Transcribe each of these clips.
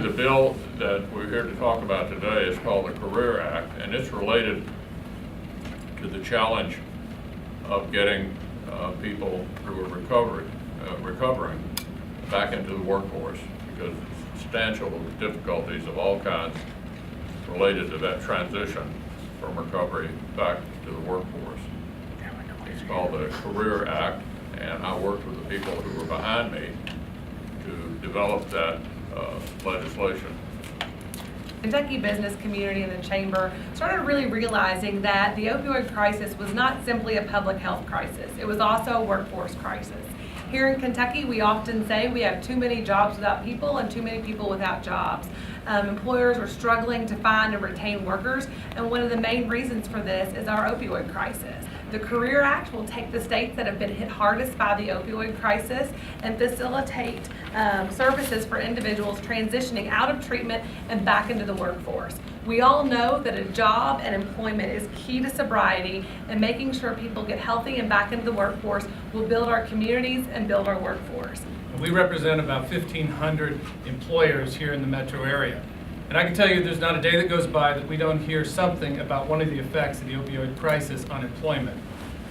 The bill that we're here to talk about today is called the Career Act, and it's related to the challenge of getting people who are recovering back into the workforce, because substantial difficulties of all kinds related to that transition from recovery back to the workforce. It's called the Career Act, and I worked with the people who were behind me to develop that legislation. Kentucky business community and the chamber started really realizing that the opioid crisis was not simply a public health crisis, it was also a workforce crisis. Here in Kentucky, we often say we have too many jobs without people and too many people without jobs. Employers are struggling to find and retain workers, and one of the main reasons for this is our opioid crisis. The Career Act will take the states that have been hit hardest by the opioid crisis and facilitate services for individuals transitioning out of treatment and back into the workforce. We all know that a job and employment is key to sobriety, and making sure people get healthy and back into the workforce will build our communities and build our workforce. We represent about 1,500 employers here in the metro area. And I can tell you there's not a day that goes by that we don't hear something about one of the effects of the opioid crisis on employment,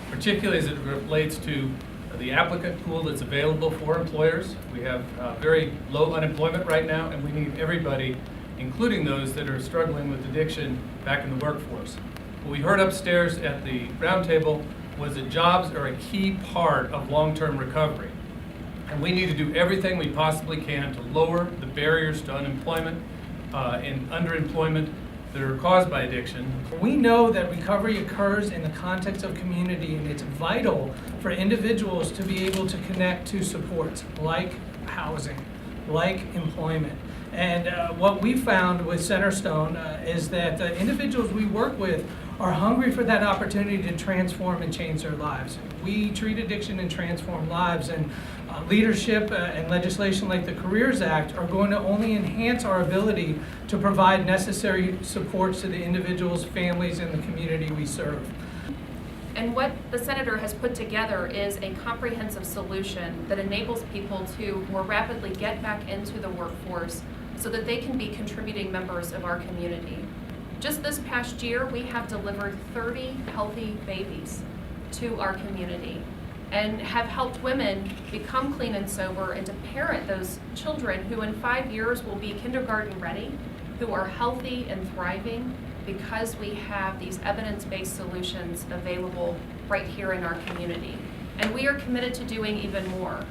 particularly as it relates to the applicant pool that's available for employers. We have very low unemployment right now, and we need everybody, including those that are struggling with addiction, back in the workforce. What we heard upstairs at the roundtable was that jobs are a key part of long-term recovery. And we need to do everything we possibly can to lower the barriers to unemployment and underemployment that are caused by addiction. We know that recovery occurs in the context of community, and it's vital for individuals to be able to connect to supports like housing, like employment. And what we found with Centerstone is that the individuals we work with are hungry for that opportunity to transform and change their lives. We treat addiction and transform lives, and leadership and legislation like the Careers Act are going to only enhance our ability to provide necessary supports to the individuals, families, and the community we serve. And what the Senator has put together is a comprehensive solution that enables people to more rapidly get back into the workforce so that they can be contributing members of our community. Just this past year, we have delivered 30 healthy babies to our community and have helped women become clean and sober and to parent those children who in 5 years will be kindergarten ready, who are healthy and thriving because we have these evidence-based solutions available right here in our community. And we are committed to doing even more.